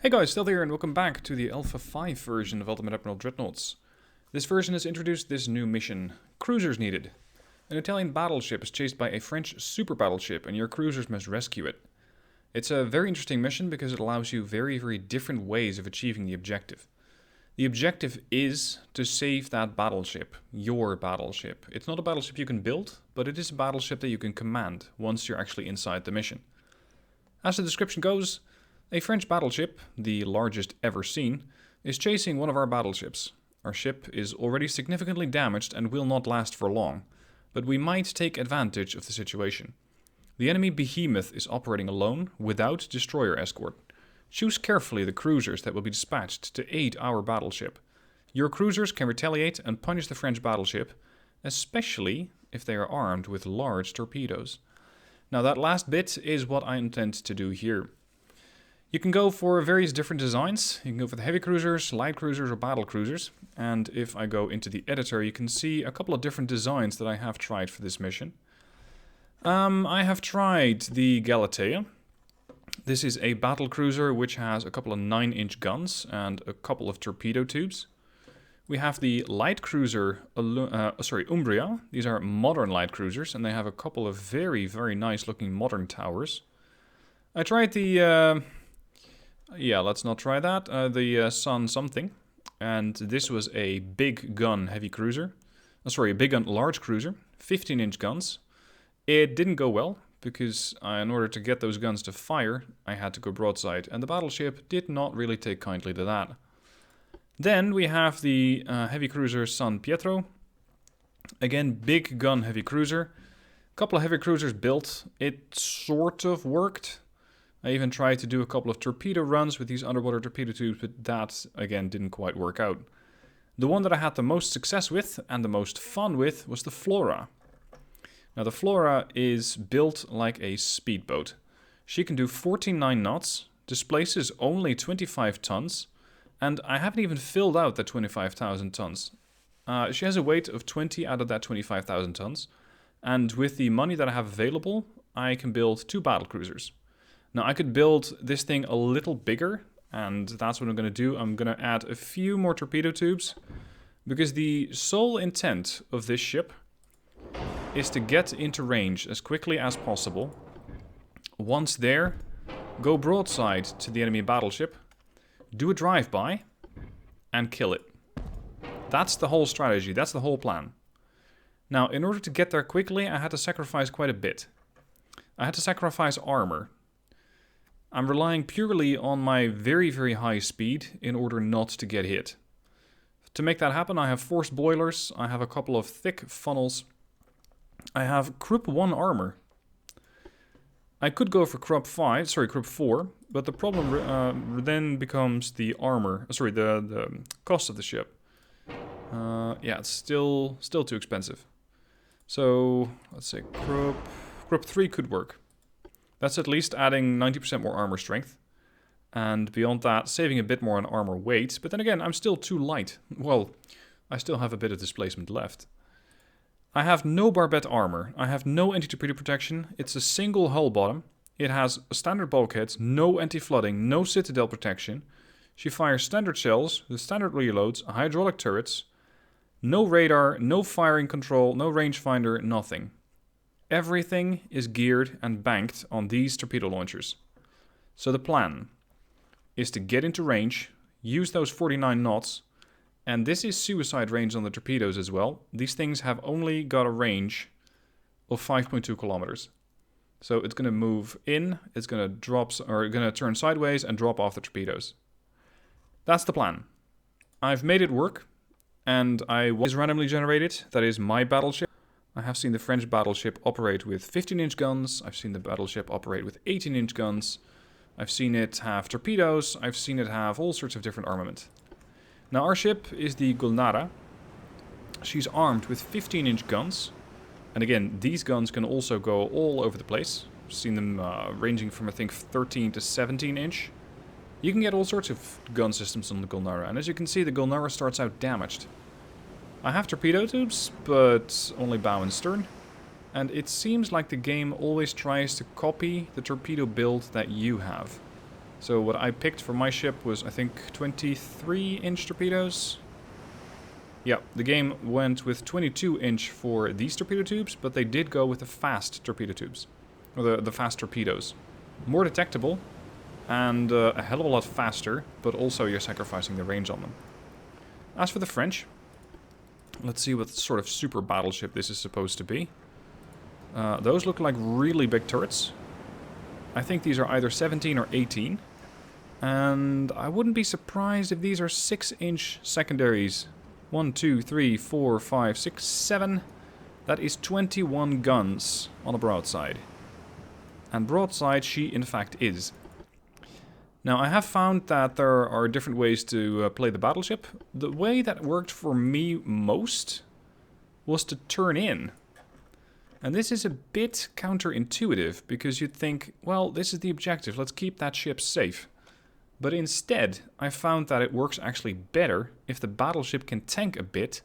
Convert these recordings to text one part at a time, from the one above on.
Hey guys, still here and welcome back to the Alpha 5 version of Ultimate Admiral Dreadnoughts. This version has introduced this new mission, Cruisers Needed. An Italian battleship is chased by a French super battleship and your cruisers must rescue it. It's a very interesting mission because it allows you very different ways of achieving the objective. The objective is to save that battleship, your battleship. It's not a battleship you can build, but it is a battleship that you can command once you're actually inside the mission. As the description goes, a French battleship, the largest ever seen, is chasing one of our battleships. Our ship is already significantly damaged and will not last for long, but we might take advantage of the situation. The enemy behemoth is operating alone, without destroyer escort. Choose carefully the cruisers that will be dispatched to aid our battleship. Your cruisers can retaliate and punish the French battleship, especially if they are armed with large torpedoes. Now that last bit is what I intend to do here. You can go for various different designs. You can go for the heavy cruisers, light cruisers, or battle cruisers. And if I go into the editor, you can see a couple of different designs that I have tried for this mission. I have tried the Galatea. This is a battle cruiser which has a couple of 9-inch guns and a couple of torpedo tubes. We have the light cruiser, Umbria. These are modern light cruisers, and they have a couple of very nice looking modern towers. I tried the... let's not try that. The Sun something. And this was a big gun heavy cruiser. A big gun large cruiser. 15-inch guns. It didn't go well, because in order to get those guns to fire, I had to go broadside. And the battleship did not really take kindly to that. Then we have the heavy cruiser San Pietro. Again, big gun heavy cruiser. A couple of heavy cruisers built. It sort of worked. I even tried to do a couple of torpedo runs with these underwater torpedo tubes, but that, again, didn't quite work out. The one that I had the most success with, and the most fun with, was the Flora. Now, the Flora is built like a speedboat. She can do 14.9 knots, displaces only 25 tons, and I haven't even filled out that 25,000 tons. She has a weight of 20 out of that 25,000 tons, and with the money that I have available, I can build 2 battlecruisers. Now, I could build this thing a little bigger, and that's what I'm going to do. I'm going to add a few more torpedo tubes, because the sole intent of this ship is to get into range as quickly as possible. Once there, go broadside to the enemy battleship, do a drive-by, and kill it. That's the whole strategy, that's the whole plan. Now, in order to get there quickly, I had to sacrifice quite a bit. I had to sacrifice armor. I'm relying purely on my very high speed in order not to get hit. To make that happen, I have forced boilers, I have a couple of thick funnels, I have Krupp 1 armor. I could go for Krupp 4, but the problem then becomes the armor, the cost of the ship. It's still too expensive. So, let's say Krupp 3 could work. That's at least adding 90% more armor strength. And beyond that, saving a bit more on armor weight. But then again, I'm still too light. Well, I still have a bit of displacement left. I have no barbette armor. I have no anti-torpedo protection. It's a single hull bottom. It has standard bulkheads, no anti-flooding, no citadel protection. She fires standard shells with standard reloads, hydraulic turrets. No radar, no firing control, no rangefinder, nothing. Everything is geared and banked on these torpedo launchers. So the plan is to get into range, use those 49 knots, and this is suicide range on the torpedoes as well. These things have only got a range of 5.2 kilometers. So it's going to move in, it's going to turn sideways and drop off the torpedoes. That's the plan. I've made it work, and I was randomly generated. That is my battleship. I have seen the French battleship operate with 15-inch guns. I've seen the battleship operate with 18-inch guns. I've seen it have torpedoes. I've seen it have all sorts of different armament. Now, our ship is the Gulnara. She's armed with 15-inch guns. And again, these guns can also go all over the place. I've seen them ranging from, I think, 13 to 17-inch. You can get all sorts of gun systems on the Gulnara. And as you can see, the Gulnara starts out damaged. I have torpedo tubes, but only bow and stern. And it seems like the game always tries to copy the torpedo build that you have. So what I picked for my ship was, I think, 23-inch torpedoes. Yeah, the game went with 22-inch for these torpedo tubes, but they did go with the fast torpedo tubes. Or the fast torpedoes. More detectable, and a hell of a lot faster, but also you're sacrificing the range on them. As for the French, let's see what sort of super battleship this is supposed to be. Those look like really big turrets. I think these are either 17 or 18. And I wouldn't be surprised if these are 6-inch secondaries. 1, 2, 3, 4, 5, 6, 7. That is 21 guns on a broadside. And broadside she in fact is. Now I have found that there are different ways to play the battleship. The way that worked for me most was to turn in. And this is a bit counterintuitive, because you'd think, well, this is the objective, let's keep that ship safe. But instead, I found that it works actually better if the battleship can tank a bit,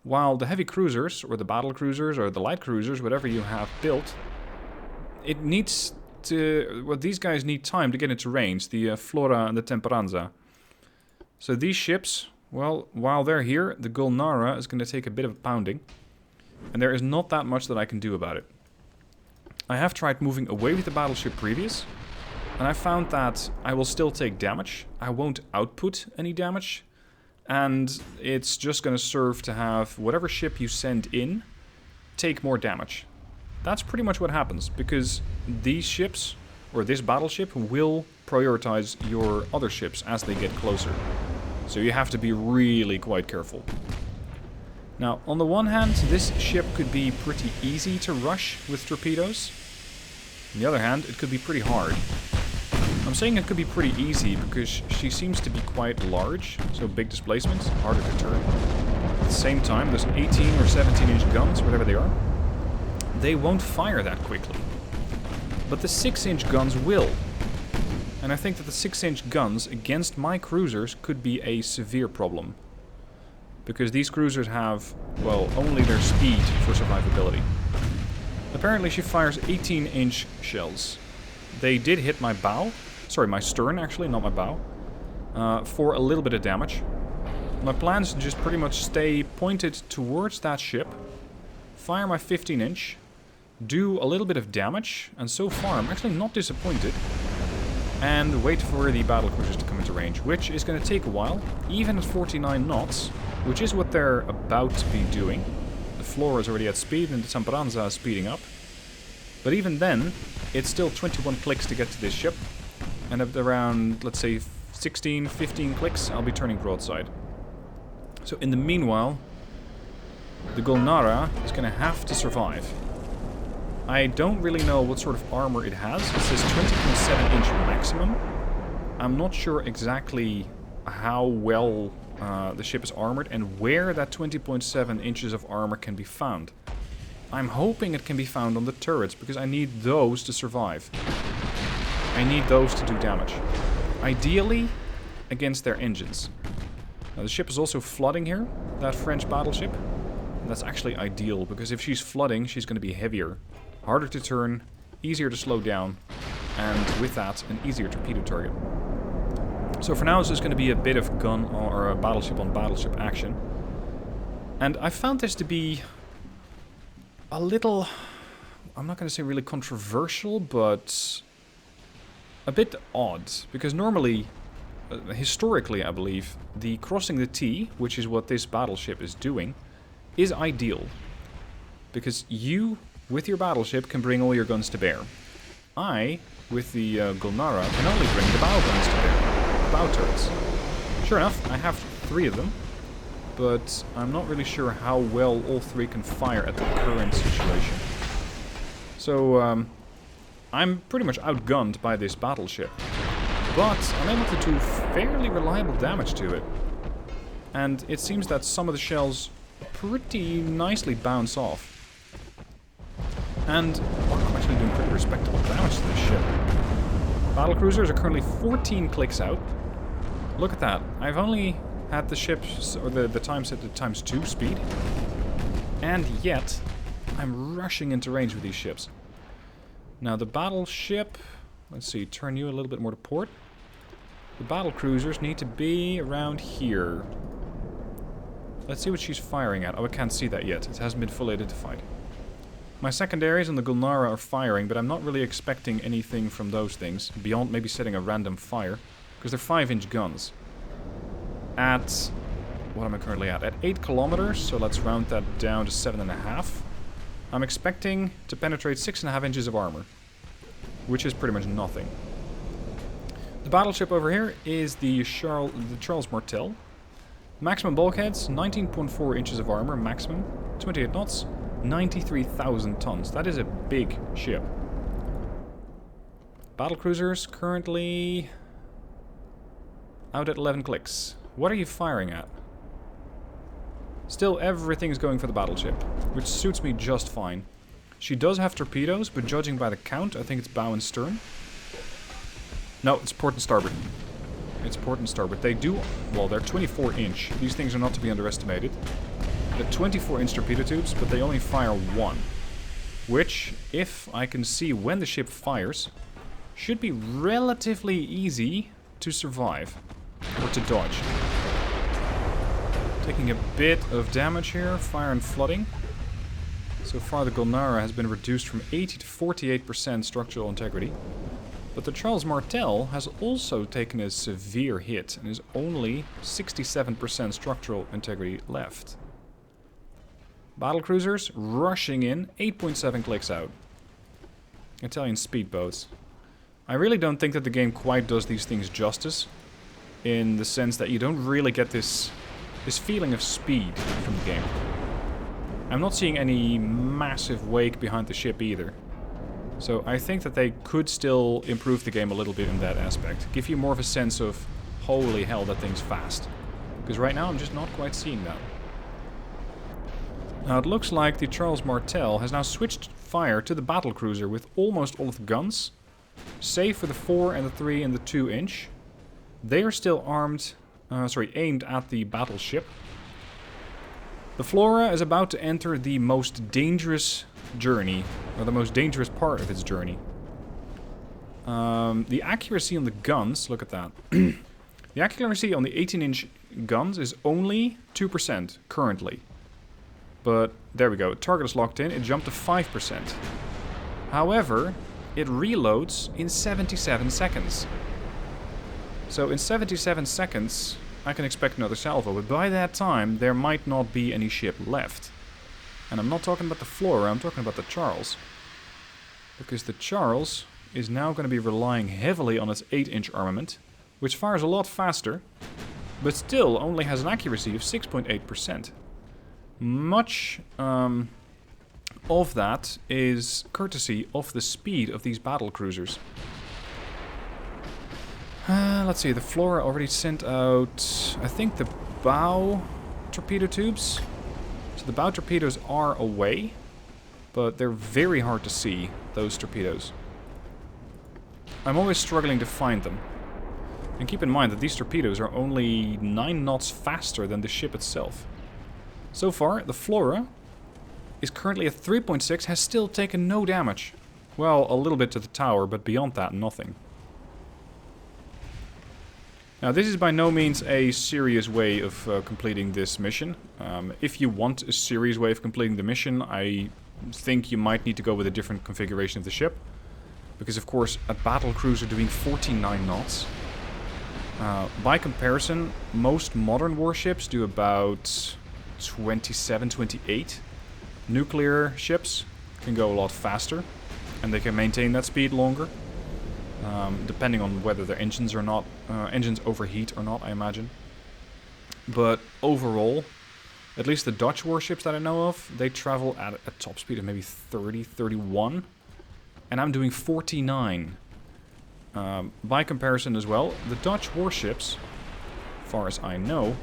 while the heavy cruisers, or the battlecruisers, or the light cruisers, whatever you have built, it needs to... well, these guys need time to get into range, the Flora and the Temperanza. So these ships, well, while they're here, the Gulnara is going to take a bit of a pounding. And there is not that much that I can do about it. I have tried moving away with the battleship previous, and I found that I will still take damage. I won't output any damage, and it's just going to serve to have whatever ship you send in take more damage. That's pretty much what happens, because these ships, or this battleship, will prioritize your other ships as they get closer. So you have to be really quite careful. Now, on the one hand, this ship could be pretty easy to rush with torpedoes. On the other hand, it could be pretty hard. I'm saying it could be pretty easy because she seems to be quite large, so big displacements, harder to turn. At the same time, those 18 or 17-inch guns, whatever they are, they won't fire that quickly. But the 6-inch guns will. And I think that the 6-inch guns against my cruisers could be a severe problem. Because these cruisers have, well, only their speed for survivability. Apparently she fires 18-inch shells. They did hit my bow, sorry, my stern actually, not my bow, for a little bit of damage. My plan is to just pretty much stay pointed towards that ship, fire my 15-inch, do a little bit of damage, and so far I'm actually not disappointed, and wait for the battlecruisers to come into range, which is going to take a while, even at 49 knots, which is what they're about to be doing. The Flora is already at speed, and the Temperanza is speeding up. But even then, it's still 21 clicks to get to this ship, and at around, let's say, 16, 15 clicks, I'll be turning broadside. So in the meanwhile, the Gulnara is going to have to survive. I don't really know what sort of armor it has. It says 20.7-inch maximum. I'm not sure exactly how well the ship is armored and where that 20.7 inches of armor can be found. I'm hoping it can be found on the turrets, because I need those to survive. I need those to do damage. Ideally, against their engines. Now the ship is also flooding here, that French battleship. And that's actually ideal, because if she's flooding, she's going to be heavier, harder to turn, easier to slow down, and with that, an easier torpedo target. So for now, it's just going to be a bit of gun or a battleship on battleship action. And I found this to be a little, I'm not going to say really controversial, but a bit odd. Because normally, historically I believe, the crossing the T, which is what this battleship is doing, is ideal. Because you, with your battleship, can bring all your guns to bear. I, with the Gulnara, can only bring the bow guns to bear. Bow turrets. Sure enough, I have 3 of them, but I'm not really sure how well all 3 can fire at the current situation. So, I'm pretty much outgunned by this battleship, but I'm able to do fairly reliable damage to it. And it seems that some of the shells pretty nicely bounce off. And I'm actually doing pretty respectable damage to this ship. Battlecruisers are currently 14 clicks out. Look at that. I've only had the ships, or the time set to ×2 speed. And yet, I'm rushing into range with these ships. Now the battleship, let's see, turn you a little bit more to port. The battlecruisers need to be around here. Let's see what she's firing at. Oh, I can't see that yet. It hasn't been fully identified. My secondaries on the Gulnara are firing, but I'm not really expecting anything from those things, beyond maybe setting a random fire, because they're 5-inch guns. At... what am I currently at? At 8 kilometers, so let's round that down to 7.5. I'm expecting to penetrate 6.5 inches of armor, which is pretty much nothing. The battleship over here is the Charles Martel. Maximum bulkheads, 19.4 inches of armor, maximum, 28 knots, 93,000 tons. That is a big ship. Battlecruisers currently out at 11 clicks. What are you firing at? Still, everything's going for the battleship, which suits me just fine. She does have torpedoes, but judging by the count, I think it's bow and stern. No, it's port and starboard. It's port and starboard. They do... well, they're 24-inch. These things are not to be underestimated. They're 24-inch torpedo tubes, but they only fire one. Which, if I can see when the ship fires, should be relatively easy to survive. Or to dodge. Taking a bit of damage here. Fire and flooding. So far the Gulnara has been reduced from 80 to 48% structural integrity. But the Charles Martel has also taken a severe hit and is only 67% structural integrity left. Battlecruisers rushing in, 8.7 clicks out. Italian speedboats. I really don't think that the game quite does these things justice, in the sense that you don't really get this feeling of speed from the game. I'm not seeing any massive wake behind the ship either. So I think that they could still improve the game a little bit in that aspect. Give you more of a sense of, holy hell, that thing's fast. Because right now I'm just not quite seeing that. Now it looks like the Charles Martel has now switched fire to the battlecruiser with almost all of the guns. Save for the 4 and the 3 and the 2-inch. They are still armed, aimed at the battleship. The Flora is about to enter the most dangerous journey, or the most dangerous part of its journey. The accuracy on the guns, look at that. The accuracy on the 18-inch guns is only 2% currently. But there we go, target is locked in, it jumped to 5%. However, it reloads in 77 seconds. So in 77 seconds, I can expect another salvo, but by that time, there might not be any ship left. And I'm not talking about the Flora, I'm talking about the Charles. Because the Charles is now going to be relying heavily on its 8-inch armament, which fires a lot faster, but still only has an accuracy of 6.8%. Much of that is courtesy of the speed of these battlecruisers. Let's see, the Flora already sent out, I think, the bow torpedo tubes. So the bow torpedoes are away, but they're very hard to see, those torpedoes. I'm always struggling to find them. And keep in mind that these torpedoes are only 9 knots faster than the ship itself. So far, the Flora is currently at 3.6, has still taken no damage. Well, a little bit to the tower, but beyond that, nothing. Now, this is by no means a serious way of completing this mission. If you want a serious way of completing the mission, I think you might need to go with a different configuration of the ship. Because, of course, a battlecruiser doing 49 knots. By comparison, most modern warships do about 27, 28. Nuclear ships can go a lot faster, and they can maintain that speed longer. Depending on whether their engines or not, engines overheat or not, I imagine. But overall, at least the Dutch warships that I know of, they travel at a top speed of maybe 30, 31. And I'm doing 49. By comparison as well, the Dutch warships, as far as I know,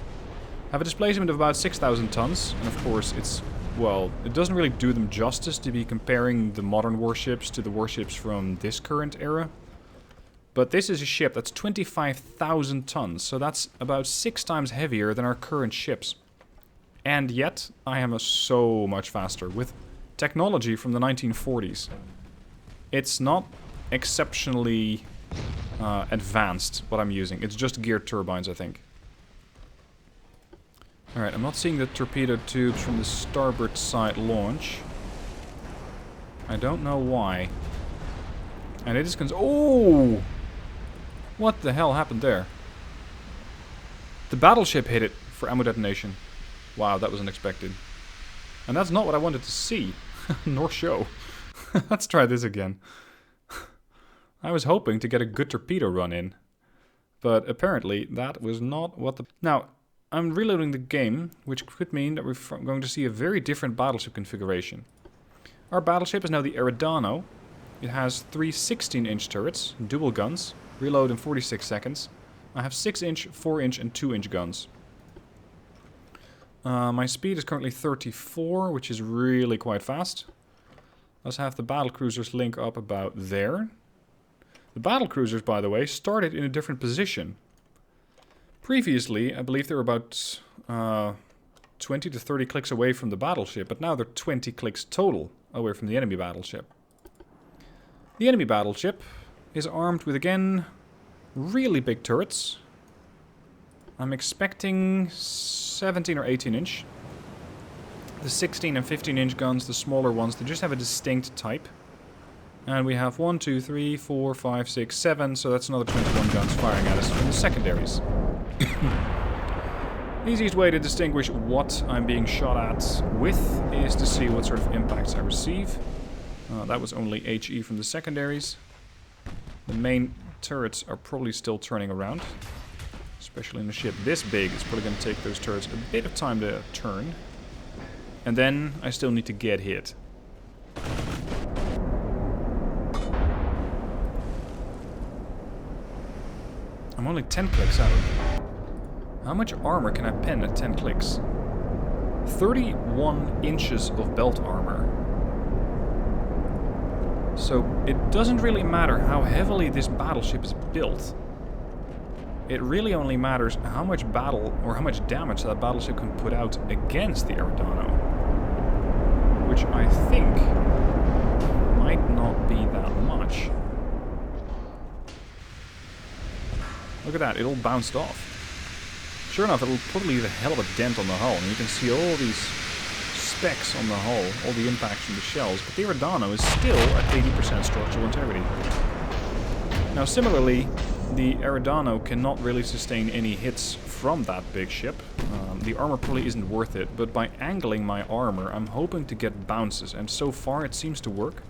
have a displacement of about 6,000 tons. And of course, it's, well, it doesn't really do them justice to be comparing the modern warships to the warships from this current era. But this is a ship that's 25,000 tons, so that's about 6 times heavier than our current ships. And yet, I am so much faster with technology from the 1940s. It's not exceptionally advanced, what I'm using. It's just geared turbines, I think. Alright, I'm not seeing the torpedo tubes from the starboard side launch. I don't know why. And it is oh! What the hell happened there? The battleship hit it for ammo detonation. Wow, that was unexpected. And that's not what I wanted to see. Nor show. Let's try this again. I was hoping to get a good torpedo run in. But apparently that was not what the... Now, I'm reloading the game, which could mean that we're going to see a very different battleship configuration. Our battleship is now the Eridano. It has 3 16-inch turrets, dual guns, reload in 46 seconds. I have 6-inch, 4-inch and 2-inch guns. My speed is currently 34, which is really quite fast. Let's have the battlecruisers link up about there. The battlecruisers, by the way, started in a different position. Previously, I believe they were about 20 to 30 clicks away from the battleship, but now they're 20 clicks total away from the enemy battleship. The enemy battleship is armed with, again, really big turrets. I'm expecting 17 or 18 inch. The 16 and 15 inch guns, the smaller ones, they just have a distinct type. And we have 1, 2, 3, 4, 5, 6, 7, so that's another 21 guns firing at us from the secondaries. The easiest way to distinguish what I'm being shot at with is to see what sort of impacts I receive. That was only HE from the secondaries. The main turrets are probably still turning around. Especially in a ship this big, it's probably going to take those turrets a bit of time to turn. And then I still need to get hit. I'm only 10 clicks out. How much armor can I pen at 10 clicks? 31 inches of belt armor. So it doesn't really matter how heavily this battleship is built. It really only matters how much battle or how much damage that battleship can put out against the Eridano. Which I think might not be that much. Look at that, it all bounced off. Sure enough, it'll probably leave a hell of a dent on the hull, and you can see all these specks on the hull, all the impacts from the shells, but the Eridano is still at 80% structural integrity. Now similarly, the Eridano cannot really sustain any hits from that big ship. The armor probably isn't worth it, but by angling my armor, I'm hoping to get bounces, and so far it seems to work.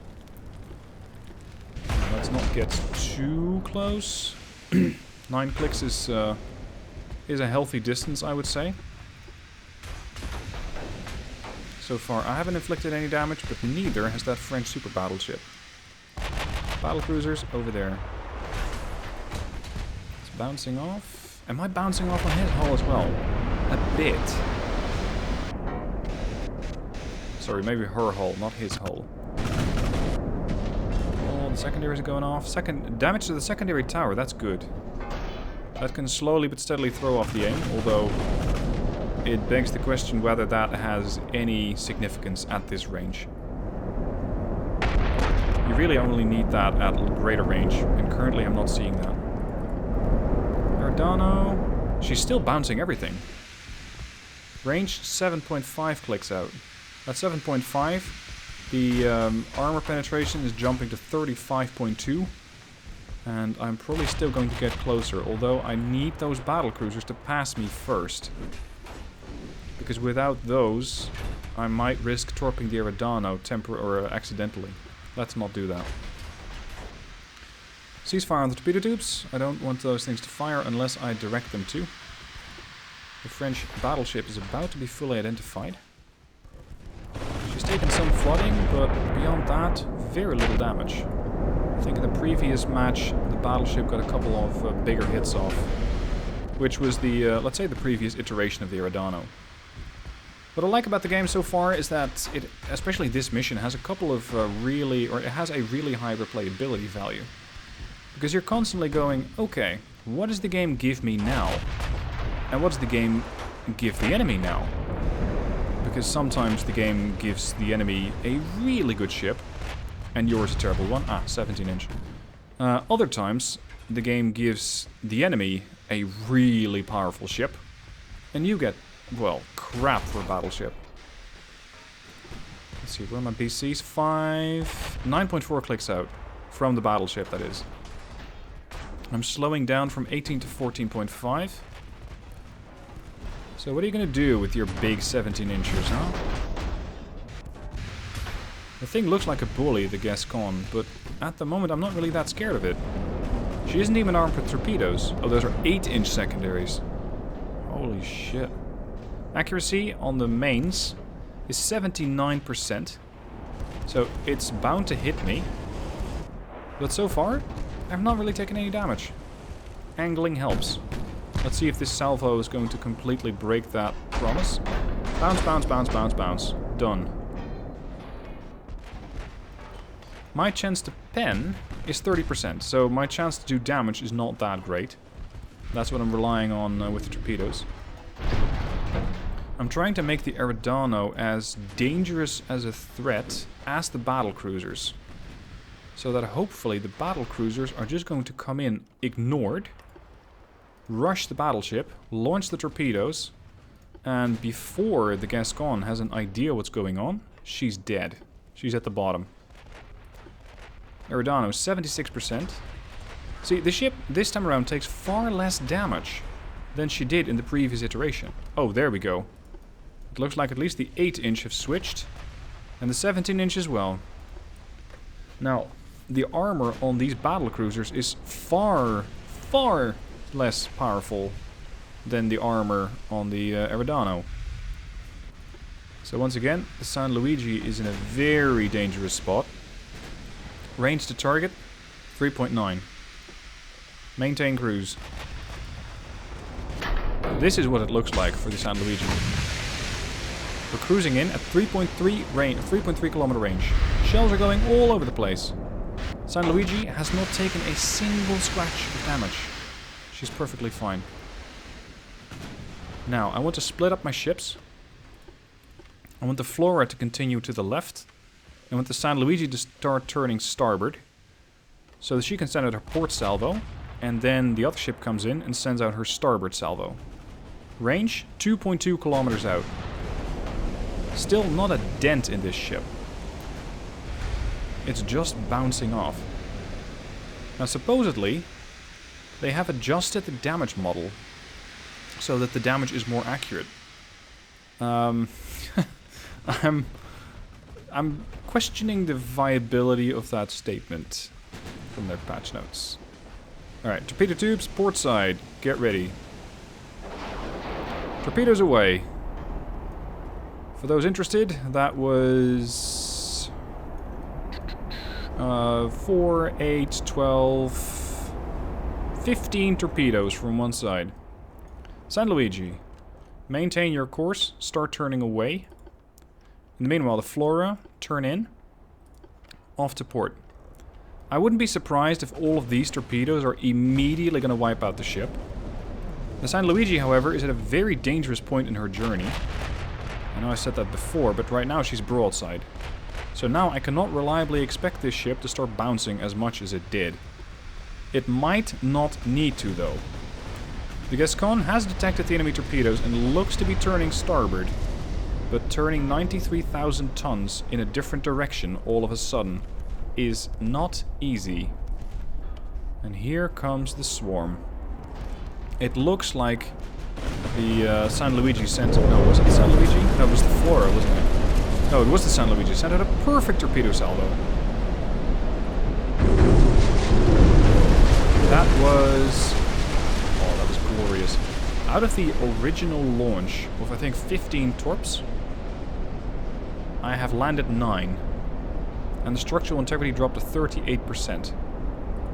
Let's not get too close. 9 clicks is a healthy distance, I would say. So far, I haven't inflicted any damage, but neither has that French super battleship. Battlecruisers over there. It's bouncing off. Am I bouncing off on his hull as well? A bit. Sorry, maybe her hull, not his hull. Oh, the secondaries are going off. Damage to the secondary tower, that's good. That can slowly but steadily throw off the aim, although it begs the question whether that has any significance at this range. You really only need that at greater range, and currently I'm not seeing that. Eridano, she's still bouncing everything. Range 7.5 clicks out. At 7.5, the armor penetration is jumping to 35.2. And I'm probably still going to get closer, although I need those battlecruisers to pass me first. Because without those, I might risk torping the Eridano accidentally. Let's not do that. Ceasefire on the torpedo tubes. I don't want those things to fire unless I direct them to. The French battleship is about to be fully identified. She's taken some flooding, but beyond that, very little damage. I think in the previous match, the battleship got a couple of bigger hits off. Which was the, let's say, the previous iteration of the Eridano. What I like about the game so far is that it, especially this mission, has a couple of it has a really high replayability value. Because you're constantly going, okay, what does the game give me now? And what does the game give the enemy now? Because sometimes the game gives the enemy a really good ship, and yours a terrible one. 17 inch. Other times, the game gives the enemy a really powerful ship, and you get, well, crap for a battleship. Let's see, where are my BCs? 9.4 clicks out from the battleship, that is. I'm slowing down from 18 to 14.5. So what are you going to do with your big 17 inches, huh? The thing looks like a bully, the Gascon, but at the moment I'm not really that scared of it. She isn't even armed with torpedoes. Oh, those are 8-inch secondaries. Holy shit. Accuracy on the mains is 79%. So it's bound to hit me. But so far, I've not really taken any damage. Angling helps. Let's see if this salvo is going to completely break that promise. Bounce, bounce, bounce, bounce, bounce. Done. My chance to pen is 30%, so my chance to do damage is not that great. That's what I'm relying on with the torpedoes. I'm trying to make the Eridano as dangerous as a threat as the battlecruisers. So that hopefully the battlecruisers are just going to come in ignored, rush the battleship, launch the torpedoes, and before the Gascon has an idea what's going on, she's dead. She's at the bottom. Eridano, 76%. See, the ship this time around takes far less damage than she did in the previous iteration. Oh, there we go. It looks like at least the 8-inch have switched, and the 17-inch as well. Now, the armor on these battlecruisers is far, far less powerful than the armor on the Eridano. So once again, the San Luigi is in a very dangerous spot. Range to target, 3.9. Maintain cruise. This is what it looks like for the San Luigi. We're cruising in at 3.3 kilometer range. Shells are going all over the place. San Luigi has not taken a single scratch of damage. She's perfectly fine. Now, I want to split up my ships. I want the Flora to continue to the left. I want the San Luigi to start turning starboard, so that she can send out her port salvo, and then the other ship comes in and sends out her starboard salvo. Range, 2.2 kilometers out. Still not a dent in this ship. It's just bouncing off. Now supposedly, they have adjusted the damage model, so that the damage is more accurate. I'm questioning the viability of that statement from their patch notes. Alright, torpedo tubes, port side, get ready. Torpedoes away. For those interested, that was 4, 8, 12, 15 torpedoes from one side. San Luigi, maintain your course, start turning away. In the meanwhile, the Flora, turn in, off to port. I wouldn't be surprised if all of these torpedoes are immediately going to wipe out the ship. The San Luigi, however, is at a very dangerous point in her journey. I know I said that before, but right now she's broadside. So now I cannot reliably expect this ship to start bouncing as much as it did. It might not need to, though. The Gascon has detected the enemy torpedoes and looks to be turning starboard. But turning 93,000 tons in a different direction all of a sudden is not easy. And here comes the swarm. It looks like the San Luigi sent... No, was it the San Luigi? No, it was the Flora, wasn't it? No, it was the San Luigi. Sent out a perfect torpedo salvo. That was... Oh, that was glorious. Out of the original launch of, I think, 15 torps, I have landed 9. And the structural integrity dropped to 38%.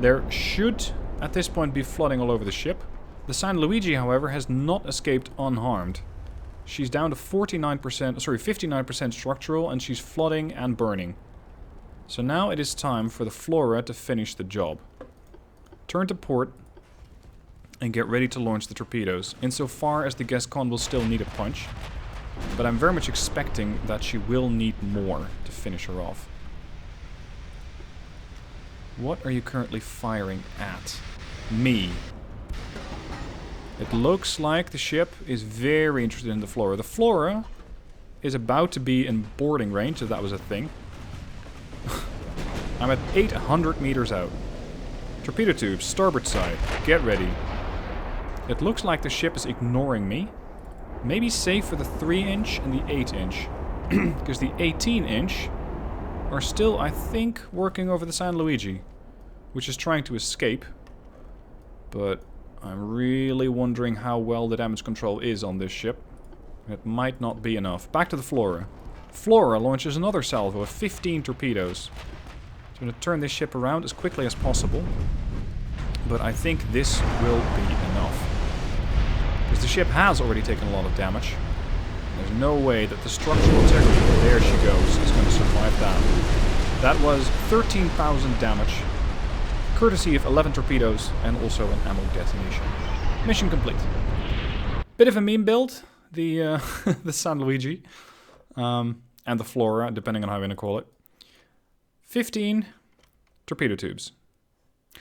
There should, at this point, be flooding all over the ship. The San Luigi, however, has not escaped unharmed. She's down to 59% structural, and she's flooding and burning. So now it is time for the Flora to finish the job. Turn to port and get ready to launch the torpedoes, insofar as the Gascon will still need a punch. But I'm very much expecting that she will need more to finish her off. What are you currently firing at? me. It looks like the ship is very interested in the Flora. The Flora is about to be in boarding range, if that was a thing. I'm at 800 meters out. Torpedo tubes, starboard side, get ready. It looks like the ship is ignoring me. Maybe safe for the 3-inch and the 8-inch. Because the 18-inch are still, I think, working over the San Luigi, which is trying to escape. But I'm really wondering how well the damage control is on this ship. It might not be enough. Back to the Flora. Flora launches another salvo of 15 torpedoes. So I'm going to turn this ship around as quickly as possible. But I think this will be enough. Because the ship has already taken a lot of damage. There's no way that the structural integrity, there she goes, is going to survive that. That was 13,000 damage. Courtesy of 11 torpedoes and also an ammo detonation. Mission complete. Bit of a meme build. The the San Luigi. And the Flora, depending on how you want to call it. 15 torpedo tubes.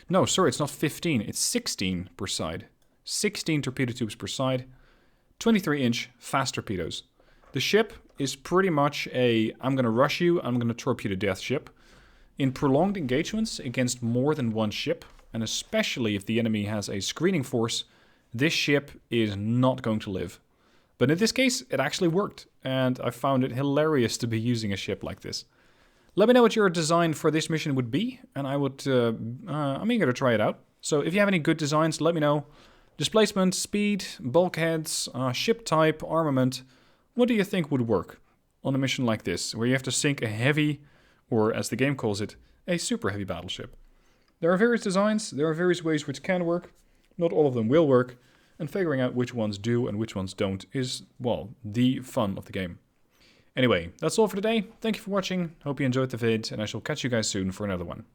No, sorry, it's not 15. It's 16 per side. 16 torpedo tubes per side. 23-inch fast torpedoes. The ship is pretty much a I'm going to rush you, I'm going to torpedo death ship. In prolonged engagements against more than one ship, and especially if the enemy has a screening force, this ship is not going to live. But in this case, it actually worked, and I found it hilarious to be using a ship like this. Let me know what your design for this mission would be, and I would, I'm eager to try it out. So if you have any good designs, let me know. Displacement, speed, bulkheads, ship type, armament. What do you think would work on a mission like this, where you have to sink a heavy, or as the game calls it, a super heavy battleship? There are various designs, there are various ways which can work. Not all of them will work. And figuring out which ones do and which ones don't is, well, the fun of the game. Anyway, that's all for today. Thank you for watching. Hope you enjoyed the vid, and I shall catch you guys soon for another one.